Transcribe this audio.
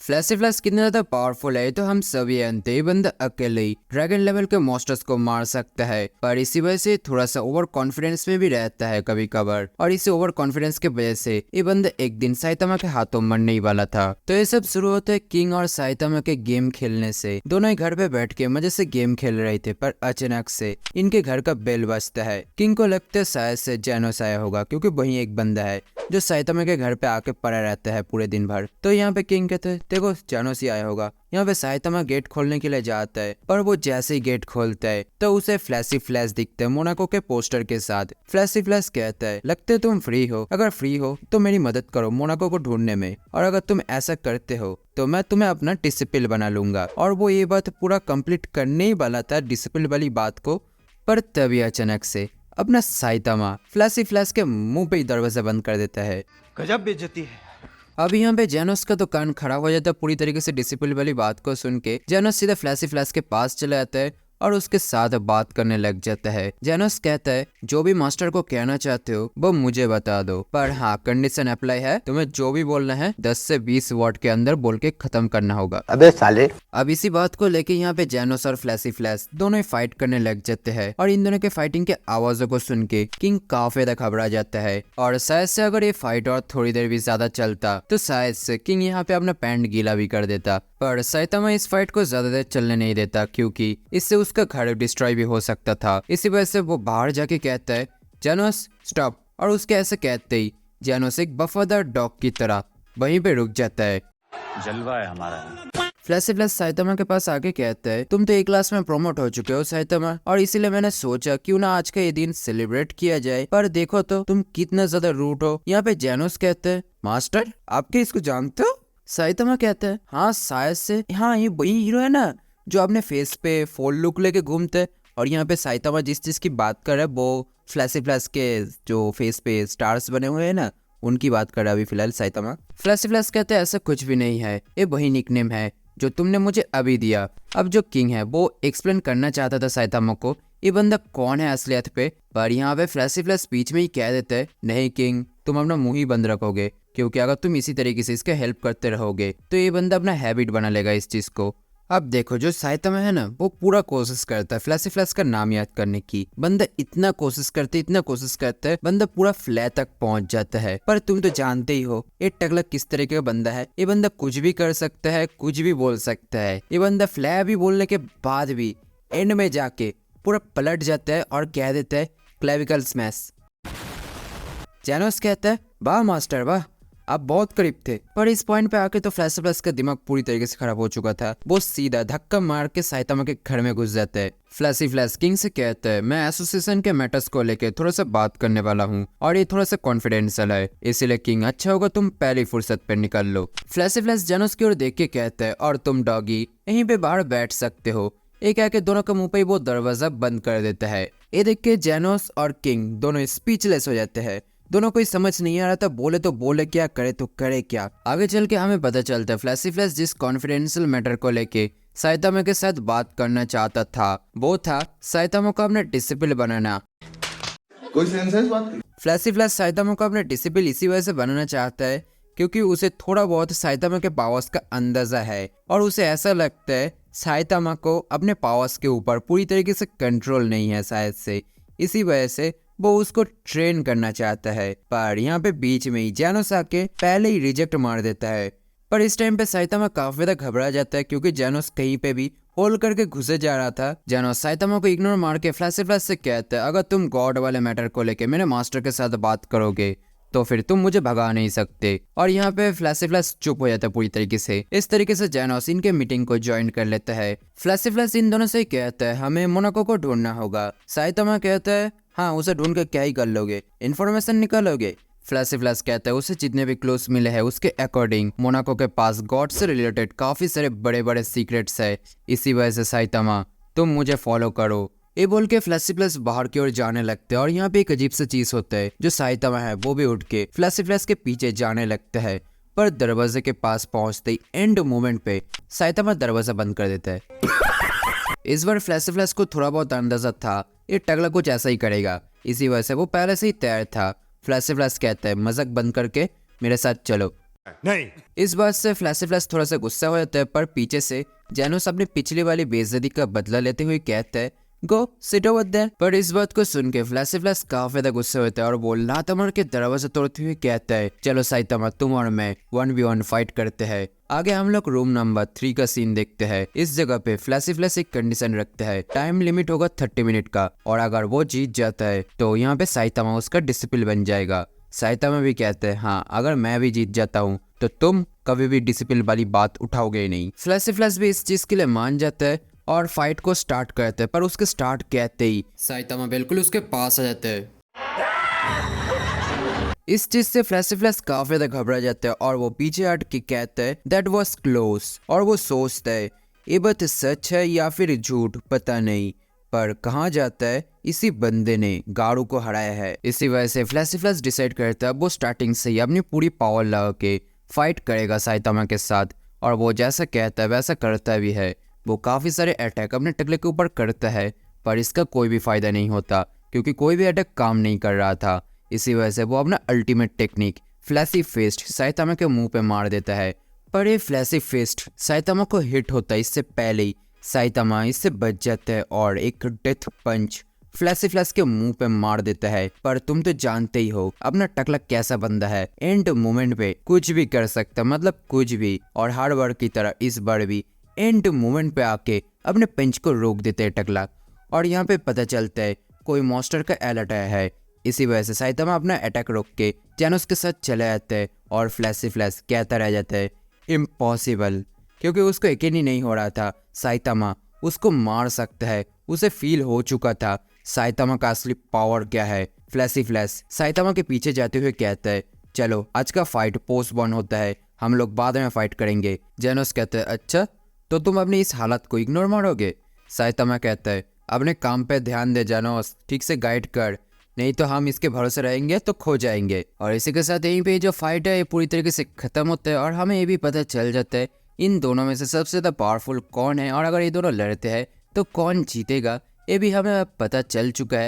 Flashy flash कितना ज्यादा powerful है तो हम सभी जानते हैं। बंदा अकेले ही ड्रैगन लेवल के मॉन्स्टर्स को मार सकता है, पर इसी वजह से थोड़ा सा ओवर कॉन्फिडेंस में भी रहता है कभी कभार, और इसी ओवर कॉन्फिडेंस के वजह से ये बंदा एक दिन साइतामा के हाथों मरने ही वाला था। तो ये सब शुरू होता है किंग और साइतामा के गेम खेलने से। दोनों ही घर पे बैठ के मजे से गेम खेल रहे थे, पर अचानक से इनके घर का बेल बजता है। किंग को लगता है शायद से जेनोस आया होगा, क्योंकि वही एक बंदा है जो साइतामा के घर पे आके पड़ा रहता है पूरे दिन भर। तो यहाँ पे किंग कहते हैं देखो जेनोस ही आया होगा। यहाँ पे साइतामा गेट खोलने के लिए जाता है, पर वो जैसे ही गेट खोलता है तो उसे फ्लैशी फ्लैश दिखता है मोनाको के पोस्टर के साथ। फ्लैशी फ्लैश कहता है लगता है तुम फ्री हो, अगर फ्री हो तो मेरी मदद करो मोनाको को ढूंढने में, और अगर तुम ऐसा करते हो तो मैं तुम्हें अपना डिसिपल बना लूंगा। और वो ये बात पूरा कंप्लीट करने ही वाला था डिसिपल वाली बात को, पर तभी अचानक से अपना साइतामा फ्लैशी फ्लैश के मुंह पे ही दरवाजा बंद कर देता है। गजब बेइज्जती है। अब यहाँ पे जेनोस का तो कान खड़ा हो जाता है पूरी तरीके से डिसिपल वाली बात को सुन के। जेनोस सीधा फ्लैशी फ्लैश के पास चला जाता है और उसके साथ बात करने लग जाता है। जेनोस कहता है जो भी मास्टर को कहना चाहते हो वो मुझे बता दो, पर हाँ कंडीशन अप्लाई है, तुम्हें जो भी बोलना है 10 से 20 वर्ड के अंदर बोल के खत्म करना होगा। अबे साले। अब इसी बात को लेके यहाँ पे जेनोस और फ्लैशी फ्लैश दोनों ही फाइट करने लग जाते हैं, और इन दोनों के फाइटिंग के आवाजों को सुन के किंग काफी ज्यादा घबरा जाता है। और शायद से अगर ये फाइट और थोड़ी देर भी ज्यादा चलता तो शायद से किंग यहाँ पे अपना पैंट गीला भी कर देता, पर साइतामा इस फाइट को ज्यादा देर चलने नहीं देता, क्योंकि इससे उसका घर डिस्ट्रॉय भी हो सकता था। इसी वजह से वो बाहर जाके कहता है जेनोस स्टॉप, और उसके ऐसे कहते ही जेनोस एक वफादार डॉग की तरह वहीं पे रुक जाता है। जलवा है हमारा। फ्लैशी फ्लैश साइतामा के पास आके कहता है तुम तो एक क्लास में प्रमोट हो चुके हो साइतामा, और इसीलिए मैंने सोचा क्यों ना आज का ये दिन सेलिब्रेट किया जाए, पर देखो तो तुम कितना ज्यादा रूट हो। यहाँ पे जेनोस कहते हैं मास्टर आपके इसको जानते हो? साइतामा कहता है हाँ शायद से, हाँ ये वही हीरो है ना जो अपने फेस पे फुल लुक लेके घूमते हैं। और यहाँ पे साइतामा जिस चीज की बात कर रहा है वो फ्लैशी फ्लैश के जो फेस पे स्टार्स बने हुए हैं ना, उनकी बात कर रहा है अभी फिलहाल साइतामा। फ्लैशी फ्लैश कहते हैं ऐसा कुछ भी नहीं है, ये वही निकनेम है जो तुमने मुझे अभी दिया। अब जो किंग है वो एक्सप्लेन करना चाहता था साइतामा को ये बंदा कौन है असलियत पे, पर यहाँ पे फ्लैशी फ्लैश बीच में ही कह देता है नहीं किंग तुम अपना मुंह ही बंद रखोगे, क्योंकि अगर तुम इसी तरीके से इसके हेल्प करते रहोगे तो ये बंदा अपना हैबिट बना लेगा इस चीज को। अब देखो जो साइतामा है ना वो पूरा कोशिश करता है फ्लैशी फ्लैश का नाम याद करने की। बंदा इतना कोशिश करता है बंदा पूरा फ्लैश तक पहुंच जाता है। पर तुम तो जानते ही हो ये टकला किस तरीके का बंदा है। ये बंदा कुछ भी कर सकता है, कुछ भी बोल सकता है। ये बंदा फ्लैश भी बोलने के बाद भी एंड में जाके पूरा पलट जाता है और कह देता है क्लेविकल स्मैश। जेनोस कहता है वाह मास्टर वाह, आप बहुत करीब थे। पर इस पॉइंट पे आके तो फ्लैशी फ्लैश का दिमाग पूरी तरीके से खराब हो चुका था। वो सीधा धक्का मार के साइतामा के घर में घुस जाता है। फ्लैशी फ्लैश किंग से कहता है मैं एसोसिएशन के मैटर्स को लेके थोड़ा सा बात करने वाला हूँ, और ये थोड़ा सा कॉन्फिडेंशियल है, इसीलिए किंग अच्छा होगा तुम पहली फुर्सत पे निकल लो। फ्लैशी फ्लैश जेनोस की ओर देख के कहता है और तुम डॉगी यहीं पे बाहर बैठ सकते हो। ये कह के दोनों के मुंह पे वो दरवाजा बंद कर देता है। ये देख के जेनोस और किंग दोनों स्पीचलेस हो जाते हैं। दोनों को समझ नहीं आ रहा था बोले तो बोले क्या, करे तो करे क्या। आगे चल के हमें पता चलता है फ्लैशी फ्लैश जिस कॉन्फिडेंशियल मैटर को लेके साइतामा के साथ बात करना चाहता था वो था साइतामा को अपना डिसिपल बनाना। कोई सेंस है इस बात की? फ्लैशी फ्लैश साइतामा को अपना डिसिपल इसी वजह से बनाना चाहता है क्योंकि उसे थोड़ा बहुत साइतामा के पावर्स का अंदाजा है, और उसे ऐसा लगता है साइतामा को अपने पावर्स के ऊपर पूरी तरीके से कंट्रोल नहीं है शायद से, इसी वजह से वो उसको ट्रेन करना चाहता है। पर यहाँ पे बीच में ही जेनोस आके पहले ही रिजेक्ट मार देता है। पर इस टाइम पे साइतामा काफी ज्यादा घबरा जाता है क्योंकि जेनोस कहीं पे भी होल करके घुसे जा रहा था। जेनोस साइतामा को इग्नोर मार के फ्लैशी फ्लैश से कहता है अगर तुम गॉड वाले मैटर को लेके मेरे मास्टर के साथ बात करोगे तो फिर तुम मुझे भगा नहीं सकते। और यहाँ पे फ्लैशी फ्लैश चुप हो जाता है पूरी तरीके से। इस तरीके से जेनोस इनके मीटिंग को ज्वाइन कर लेता है। फ्लैशी फ्लैश इन दोनों से कहता है हमें मोनाको को ढूंढना होगा। साइतामा कहता है हाँ उसे ढूंढ के क्या ही कर लोगे, इन्फॉर्मेशन निकालोगे। फ्लैशी फ्लैश कहता है उसे जितने भी क्लूज मिले हैं उसके अकॉर्डिंग मोनाको के पास गॉड से रिलेटेड काफी सारे बड़े बड़े सीक्रेट्स है, इसी वजह से साइतामा तुम मुझे फॉलो करो। ये बोल के फ्लैशी फ्लैश बाहर की ओर जाने लगते हैं, और यहाँ पे एक अजीब सा चीज होता है जो साइतामा है वो भी उठ के फ्लैशी फ्लैश के पीछे जाने लगता है। पर दरवाजे के पास पहुंचते ही एंड मोमेंट पे साइतामा दरवाजा बंद कर देता है। इस बार फ्लैशी फ्लैश को थोड़ा बहुत अंदाजा था ये टगला कुछ ऐसा ही करेगा, इसी वजह से वो पहले से ही तैयार था। फ्लैशी फ्लैश कहता है मजाक बंद करके मेरे साथ चलो। नहीं। इस बात से फ्लैश थोड़ा सा गुस्सा हो जाता है, पर पीछे से जेनोस अपनी पिछली वाली बेइज्जती का बदला लेते हुए कहता है गो सिट ओवर देयर। पर इस बात को सुन के फ्लैश काफी ज्यादा गुस्सा होता है और वो लातमर के दरवाजा तोड़ते हुए कहता है चलो साइतामा तुम और मैं 1v1 फाइट करते हैं। आगे हम लोग रूम नंबर 3 का सीन देखते हैं। इस जगह पे फ्लैश एक कंडीशन रखता है, टाइम लिमिट होगा 30 मिनट का, और अगर वो जीत जाता है तो यहाँ पे साइतामा उसका डिसिपल बन जाएगा। साइतामा भी कहते हैं हाँ अगर मैं भी जीत जाता हूँ तो तुम कभी भी डिसिपल वाली बात उठाओगे ही नहीं। फ्लैश भी इस चीज के लिए मान जाता है और फाइट को स्टार्ट करते हैं, पर उसके स्टार्ट कहते ही साइतामा बिल्कुल उसके पास आ जाते हैं। इस चीज से फ्लैश काफी ज्यादा घबरा जाता है और वो पीछे हट के कहता है दैट वाज क्लोज, और वो सोचता है ये बात सच है या फिर झूठ पता नहीं, पर कहाँ जाता है इसी बंदे ने गारू को हराया है। इसी वजह से फ्लैश डिसाइड करता है वो स्टार्टिंग से ही अपनी पूरी पावर लगा के फाइट करेगा साइतामा के साथ, और वो जैसा कहता है वैसा करता भी है। वो काफ़ी सारे अटैक अपने टकले के ऊपर करता है, पर इसका कोई भी फ़ायदा नहीं होता क्योंकि कोई भी अटैक काम नहीं कर रहा था। इसी वजह से वो अपना ultimate technique flashy fist Saitama के मुंह पे मार देता है, पर ये फ्लैशी फेस्ट साइतामा को हिट होता है इससे पहले ही साइतामा इससे बच जाता है और एक डेथ पंच फ्लैश के मुंह पे मार देता है। पर तुम तो जानते ही हो अपना टकला कैसा बंदा है, एंड मोमेंट पे कुछ भी कर सकता, मतलब कुछ भी, और हर बार की तरह इस बार भी एंड मोमेंट पे आके अपने पंच को रोक देते हैं टकला। और यहाँ पे पता चलता है कोई मॉन्स्टर का अलर्ट आया है। इसी वजह से साइतामा अपना अटैक रोक के जेनोस के साथ चला जाता है और फ्लैश कहता रह जाता है इम्पॉसिबल, क्योंकि उसको यकीन ही नहीं हो रहा था साइतामा उसको मार सकता है। उसे फील हो चुका था साइतामा का असली पावर क्या है। फ्लैश साइतामा के पीछे जाते हुए कहता है चलो आज का फाइट पोस्टपोन होता है, हम लोग बाद में फाइट करेंगे। जेनोस कहता है अच्छा तो तुम अपनी इस हालत को इग्नोर मारोगे। साइतामा कहता है अपने काम पे ध्यान दे जेनोस, ठीक से गाइड कर, नहीं तो हम इसके भरोसे रहेंगे तो खो जाएंगे। और इसी के साथ यहीं पे जो फाइट है ये पूरी तरीके से खत्म होता है और हमें ये भी पता चल जाता है इन दोनों में से सबसे ज़्यादा पावरफुल कौन है, और अगर ये दोनों लड़ते हैं तो कौन जीतेगा ये भी हमें पता चल चुका है।